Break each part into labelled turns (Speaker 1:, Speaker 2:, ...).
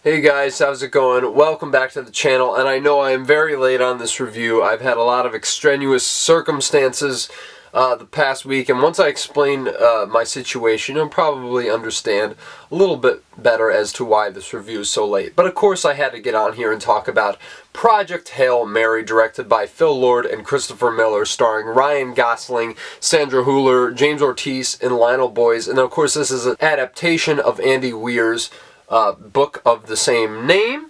Speaker 1: Hey guys, how's it going? Welcome back to the channel, and I know I am very late on this review. I've had a lot of extraneous circumstances the past week, and once I explain my situation, you'll probably understand a little bit better as to why this review is so late. But of course I had to get on here and talk about Project Hail Mary, directed by Phil Lord and Christopher Miller, starring Ryan Gosling, Sandra Hüller, James Ortiz, and Lionel Boyes. And of course this is an adaptation of Andy Weir's book of the same name,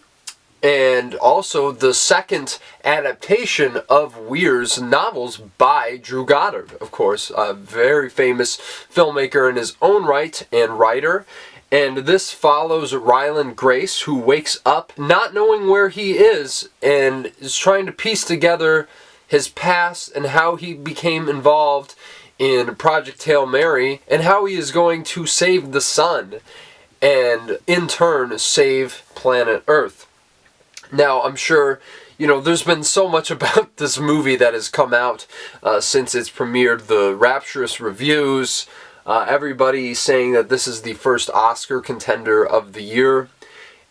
Speaker 1: and also the second adaptation of Weir's novels by Drew Goddard, of course, a very famous filmmaker in his own right and writer. And this follows Ryland Grace, who wakes up not knowing where he is and is trying to piece together his past and how he became involved in Project Hail Mary and how he is going to save the sun and in turn save planet Earth. Now, I'm sure, there's been so much about this movie that has come out since it's premiered, the rapturous reviews, everybody saying that this is the first Oscar contender of the year.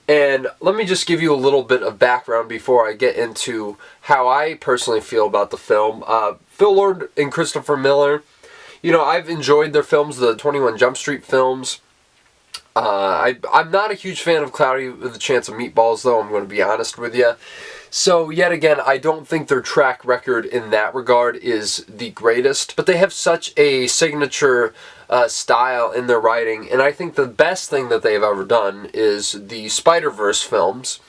Speaker 1: And let me just give you a little bit of background before I get into how I personally feel about the film. Phil Lord and Christopher Miller, I've enjoyed their films, the 21 Jump Street films. I'm not a huge fan of Cloudy with a Chance of Meatballs, though, I'm going to be honest with you. So, yet again, I don't think their track record in that regard is the greatest, but they have such a signature style in their writing, and I think the best thing that they've ever done is the Spider-Verse films,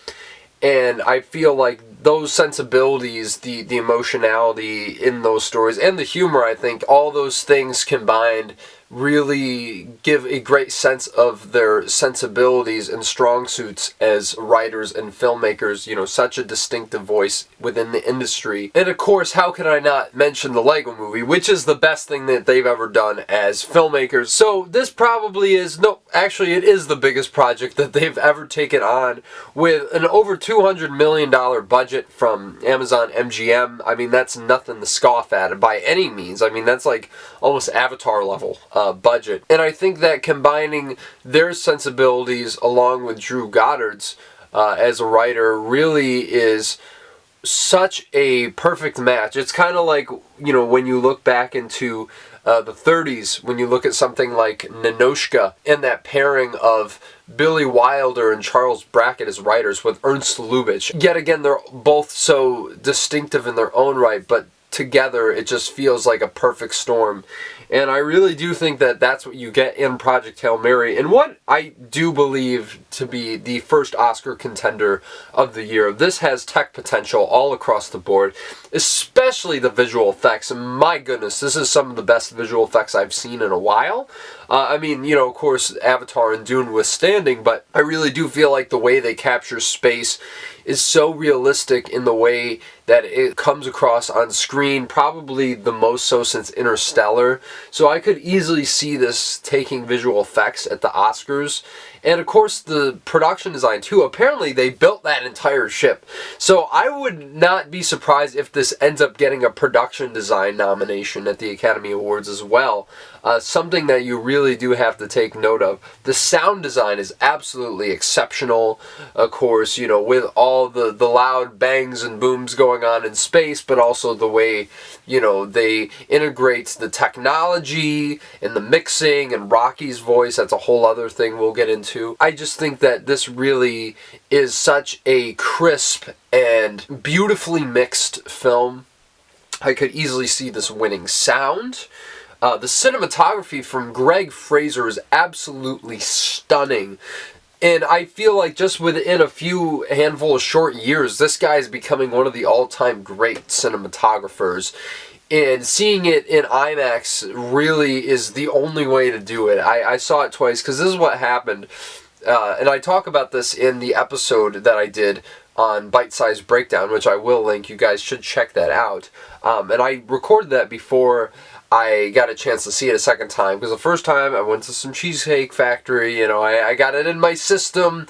Speaker 1: and I feel like those sensibilities, the emotionality in those stories, and the humor, I think, all those things combined really give a great sense of their sensibilities and strong suits as writers and filmmakers, such a distinctive voice within the industry. And of course, how could I not mention the Lego Movie, which is the best thing that they've ever done as filmmakers. So this probably is, actually it is the biggest project that they've ever taken on, with an over $200 million budget from Amazon MGM. I mean, that's nothing to scoff at by any means. I mean, that's like almost Avatar level budget. And I think that combining their sensibilities along with Drew Goddard's as a writer really is such a perfect match. It's kind of like, when you look back into the 30s, when you look at something like Ninoshka and that pairing of Billy Wilder and Charles Brackett as writers with Ernst Lubitsch. Yet again, they're both so distinctive in their own right, but together it just feels like a perfect storm. And I really do think that that's what you get in Project Hail Mary, and what I do believe to be the first Oscar contender of the year. This has tech potential all across the board, especially the visual effects. And my goodness, this is some of the best visual effects I've seen in a while. I mean, of course, Avatar and Dune withstanding, but I really do feel like the way they capture space is so realistic in the way that it comes across on screen, probably the most so since Interstellar. So I could easily see this taking visual effects at the Oscars. And of course the production design too. Apparently they built that entire ship. So I would not be surprised if this ends up getting a production design nomination at the Academy Awards as well. Something that you really do have to take note of. The sound design is absolutely exceptional, of course, with all the loud bangs and booms going on in space, but also the way, they integrate the technology and the mixing and Rocky's voice. That's a whole other thing we'll get into. I just think that this really is such a crisp and beautifully mixed film. I could easily see this winning sound. The cinematography from Greg Fraser is absolutely stunning. And I feel like just within a few handful of short years, this guy is becoming one of the all-time great cinematographers. And seeing it in IMAX really is the only way to do it. I saw it twice because this is what happened. And I talk about this in the episode that I did on Bite Size Breakdown, which I will link. You guys should check that out. And I recorded that before I got a chance to see it a second time, because the first time I went to some Cheesecake Factory, I got it in my system,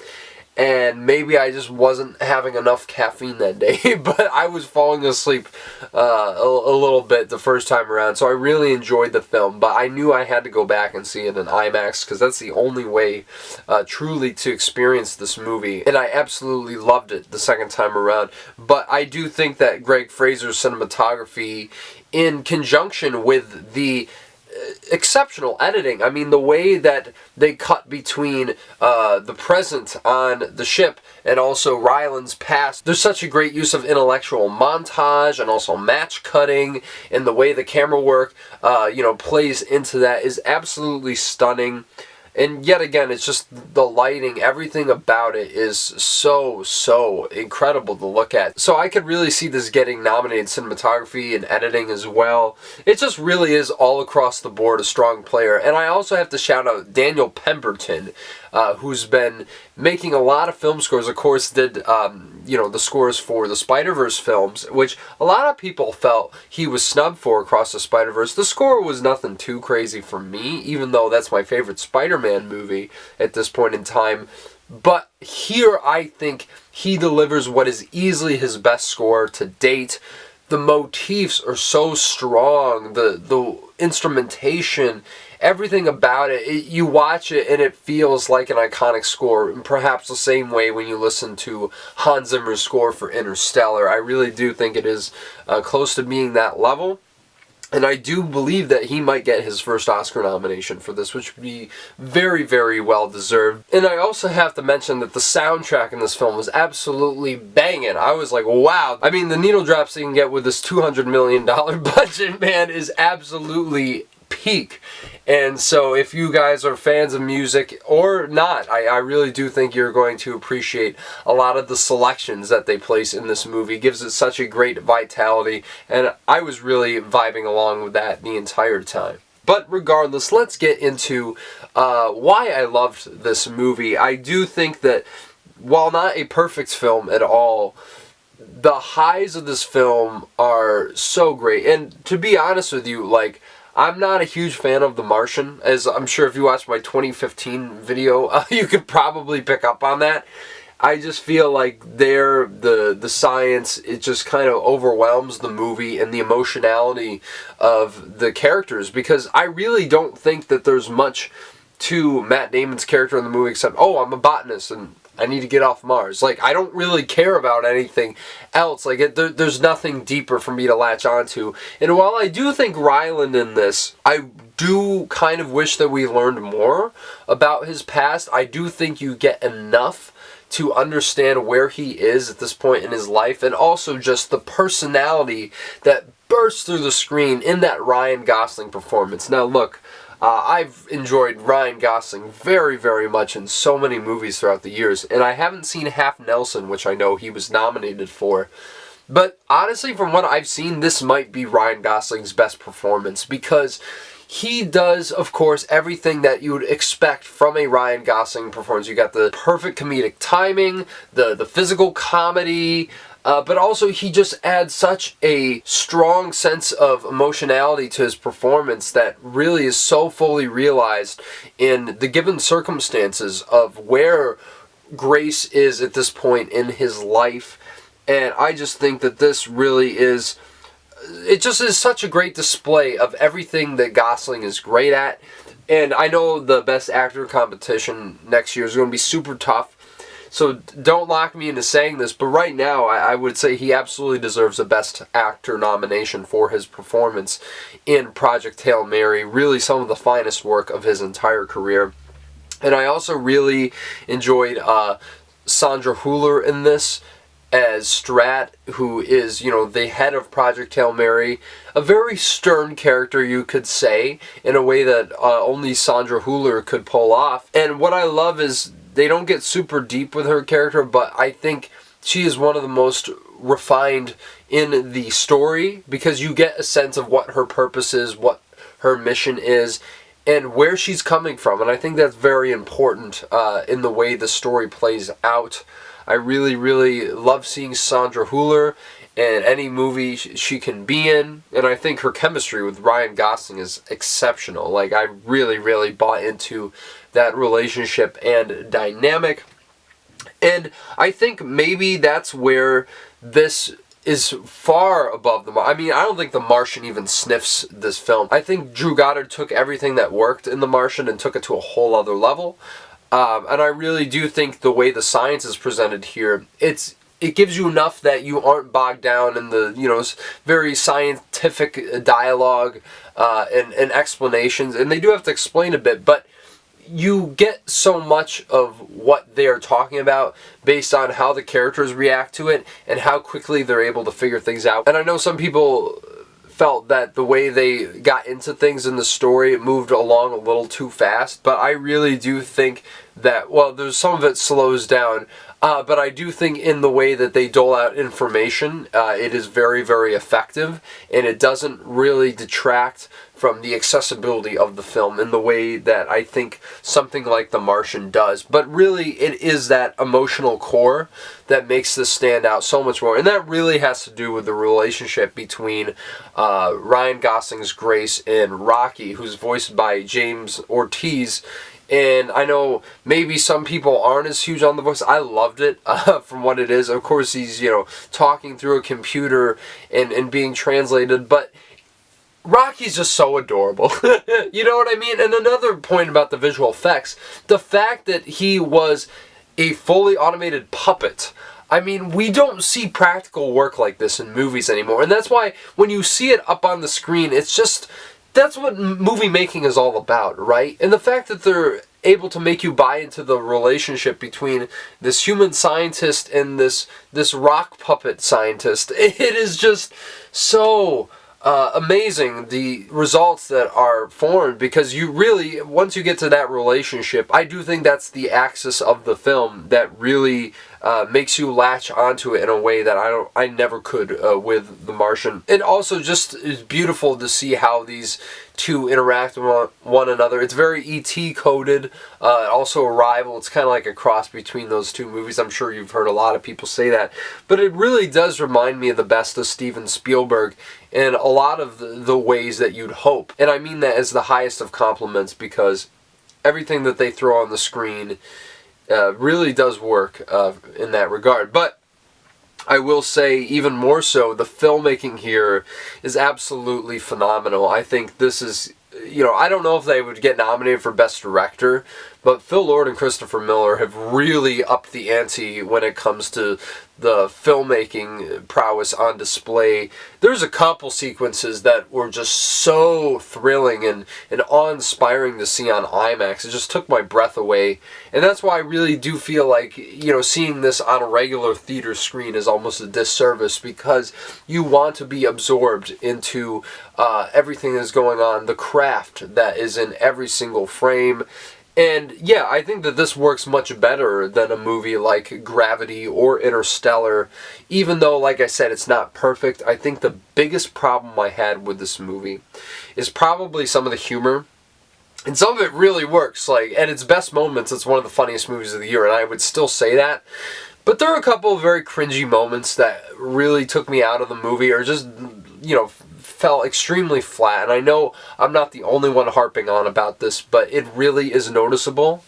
Speaker 1: and maybe I just wasn't having enough caffeine that day, but I was falling asleep a little bit the first time around, so I really enjoyed the film, but I knew I had to go back and see it in IMAX, because that's the only way truly to experience this movie, and I absolutely loved it the second time around. But I do think that Greg Fraser's cinematography, in conjunction with the exceptional editing, I mean, the way that they cut between the present on the ship and also Ryland's past, there's such a great use of intellectual montage and also match cutting, and the way the camera work plays into that is absolutely stunning. And yet again, it's just the lighting, everything about it is so incredible to look at. So I could really see this getting nominated cinematography and editing as well. It just really is all across the board a strong player. And I also have to shout out Daniel Pemberton, who's been making a lot of film scores. Of course, did the scores for the Spider-Verse films, which a lot of people felt he was snubbed for Across the Spider-Verse. The score was nothing too crazy for me, even though that's my favorite Spider-Man movie at this point in time. But here, I think he delivers what is easily his best score to date. The motifs are so strong, the instrumentation, everything about it, you watch it and it feels like an iconic score, perhaps the same way when you listen to Hans Zimmer's score for Interstellar. I really do think it is close to being that level. And I do believe that he might get his first Oscar nomination for this, which would be very well deserved. And I also have to mention that the soundtrack in this film was absolutely banging. I was like, wow. I mean, the needle drops they can get with this $200 million budget, man, is absolutely peak. And so if you guys are fans of music or not, I really do think you're going to appreciate a lot of the selections that they place in this movie. It gives it such a great vitality, and I was really vibing along with that the entire time. But regardless, let's get into why I loved this movie. I do think that while not a perfect film at all, the highs of this film are so great. And to be honest with you, like, I'm not a huge fan of The Martian, as I'm sure if you watched my 2015 video, you could probably pick up on that. I just feel like the science, it just kind of overwhelms the movie and the emotionality of the characters, because I really don't think that there's much to Matt Damon's character in the movie except, oh, I'm a botanist and I need to get off Mars. Like, I don't really care about anything else. Like, there's nothing deeper for me to latch onto. And while I do think Ryland in this, I do kind of wish that we learned more about his past. I do think you get enough to understand where he is at this point in his life, and also just the personality that bursts through the screen in that Ryan Gosling performance. Now, look, I've enjoyed Ryan Gosling very much in so many movies throughout the years, and I haven't seen Half Nelson, which I know he was nominated for. But honestly, from what I've seen, this might be Ryan Gosling's best performance, because he does, of course, everything that you would expect from a Ryan Gosling performance. You got the perfect comedic timing, the physical comedy, but also he just adds such a strong sense of emotionality to his performance that really is so fully realized in the given circumstances of where Grace is at this point in his life. And I just think that this really is, it just is such a great display of everything that Gosling is great at. And I know the Best Actor competition next year is going to be super tough, so don't lock me into saying this, but right now I would say he absolutely deserves a Best Actor nomination for his performance in Project Hail Mary. Really some of the finest work of his entire career. And I also really enjoyed Sandra Hüller in this as Strat, who is, the head of Project Hail Mary. A very stern character, you could say, in a way that only Sandra Hüller could pull off. And what I love is they don't get super deep with her character, but I think she is one of the most refined in the story, because you get a sense of what her purpose is, what her mission is, and where she's coming from. And I think that's very important in the way the story plays out. I really love seeing Sandra Hüller in any movie she can be in, and I think her chemistry with Ryan Gosling is exceptional. Like, I really bought into that relationship and dynamic. And I think maybe that's where this is far above the I mean, I don't think The Martian even sniffs this film. I think Drew Goddard took everything that worked in The Martian and took it to a whole other level. And I really do think the way the science is presented here, it gives you enough that you aren't bogged down in the, very scientific dialogue and explanations. And they do have to explain a bit, but you get so much of what they are talking about based on how the characters react to it and how quickly they're able to figure things out. And I know some people felt that the way they got into things in the story, it moved along a little too fast, but I really do think that, well, there's some of it slows down, but I do think in the way that they dole out information, it is very, very effective, and it doesn't really detract from the accessibility of the film in the way that I think something like The Martian does. But really, it is that emotional core that makes this stand out so much more. And that really has to do with the relationship between Ryan Gosling's Grace and Rocky, who's voiced by James Ortiz. And I know maybe some people aren't as huge on the voice. I loved it from what it is. Of course, he's, talking through a computer and being translated, but Rocky's just so adorable. You know what I mean? And another point about the visual effects, the fact that he was a fully automated puppet. I mean, we don't see practical work like this in movies anymore. And that's why when you see it up on the screen, it's just, that's what movie making is all about, right? And the fact that they're able to make you buy into the relationship between this human scientist and this rock puppet scientist, it is just so amazing, the results that are formed, because you really, once you get to that relationship, I do think that's the axis of the film that really makes you latch onto it in a way that I never could with The Martian. And also just is beautiful to see how these two interact with one another. It's very E.T. coded, also Arrival. It's kind of like a cross between those two movies. I'm sure you've heard a lot of people say that. But it really does remind me of the best of Steven Spielberg in a lot of the ways that you'd hope. And I mean that as the highest of compliments, because everything that they throw on the screen really does work in that regard. But I will say, even more so, the filmmaking here is absolutely phenomenal. I think this is, I don't know if they would get nominated for Best Director, but Phil Lord and Christopher Miller have really upped the ante when it comes to the filmmaking prowess on display. There's a couple sequences that were just so thrilling and awe-inspiring to see on IMAX. It just took my breath away. And that's why I really do feel like, seeing this on a regular theater screen is almost a disservice, because you want to be absorbed into everything that's going on, the craft that is in every single frame. And yeah, I think that this works much better than a movie like Gravity or Interstellar. Even though, like I said, it's not perfect, I think the biggest problem I had with this movie is probably some of the humor. And some of it really works. Like, at its best moments, it's one of the funniest movies of the year, and I would still say that. But there are a couple of very cringy moments that really took me out of the movie, or just, fell extremely flat. And I know I'm not the only one harping on about this, but it really is noticeable.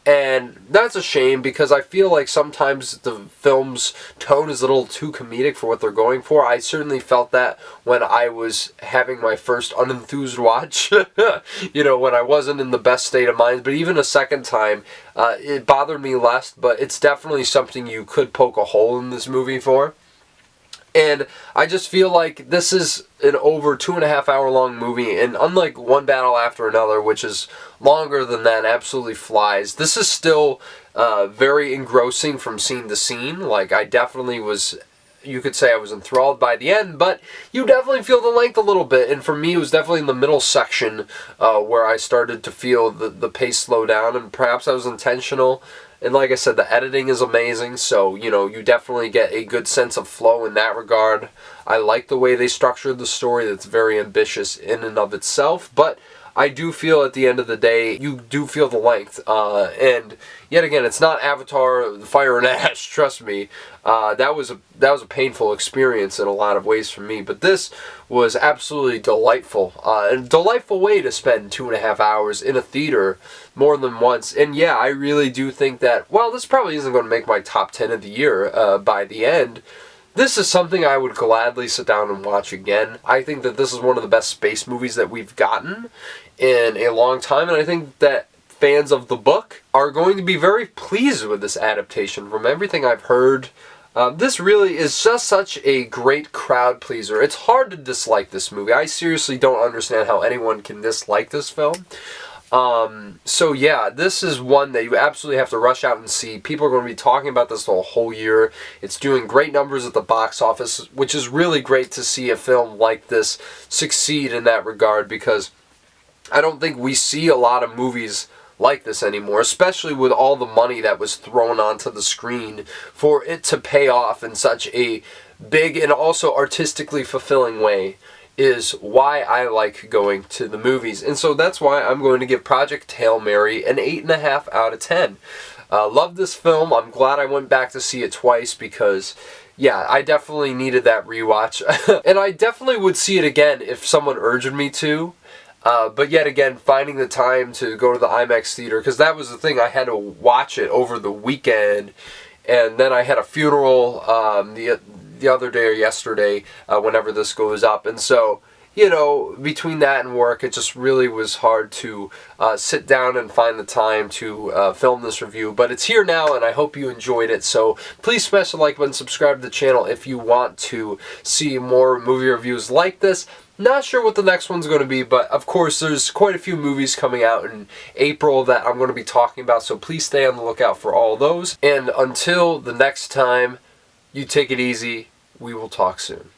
Speaker 1: And that's a shame, because I feel like sometimes the film's tone is a little too comedic for what they're going for. I certainly felt that when I was having my first unenthused watch, when I wasn't in the best state of mind. But even a second time, it bothered me less, but it's definitely something you could poke a hole in this movie for. And I just feel like this is an over 2.5 hour long movie, and unlike One Battle After Another, which is longer than that, absolutely flies, this is still very engrossing from scene to scene. Like, I definitely was, you could say I was enthralled by the end, but you definitely feel the length a little bit, and for me it was definitely in the middle section where I started to feel the pace slow down, and perhaps I was intentional. And like I said, the editing is amazing, so, you definitely get a good sense of flow in that regard. I like the way they structured the story. That's very ambitious in and of itself, but I do feel at the end of the day, you do feel the length. And yet again, it's not Avatar, the Fire and Ash, trust me. That was a painful experience in a lot of ways for me. But this was absolutely delightful. A delightful way to spend 2.5 hours in a theater more than once. And yeah, I really do think that, well, this probably isn't going to make my top 10 of the year by the end. This is something I would gladly sit down and watch again. I think that this is one of the best space movies that we've gotten in a long time, and I think that fans of the book are going to be very pleased with this adaptation. From everything I've heard, this really is just such a great crowd pleaser. It's hard to dislike this movie. I seriously don't understand how anyone can dislike this film. So yeah, this is one that you absolutely have to rush out and see. People are going to be talking about this the whole year. It's doing great numbers at the box office, which is really great to see a film like this succeed in that regard, because I don't think we see a lot of movies like this anymore, especially with all the money that was thrown onto the screen for it to pay off in such a big and also artistically fulfilling way. Is why I like going to the movies. And so that's why I'm going to give Project Hail Mary an 8.5 out of 10. Love this film. I'm glad I went back to see it twice because, yeah, I definitely needed that rewatch. And I definitely would see it again if someone urged me to. But yet again, finding the time to go to the IMAX theater, because that was the thing, I had to watch it over the weekend, and then I had a funeral the other day or yesterday, whenever this goes up, and so, you know, between that and work, it just really was hard to sit down and find the time to film this review. But it's here now, and I hope you enjoyed it. So please smash the like button, subscribe to the channel if you want to see more movie reviews like this. Not sure what the next one's going to be, but of course there's quite a few movies coming out in April that I'm going to be talking about, so please stay on the lookout for all those. And until the next time, you take it easy. We will talk soon.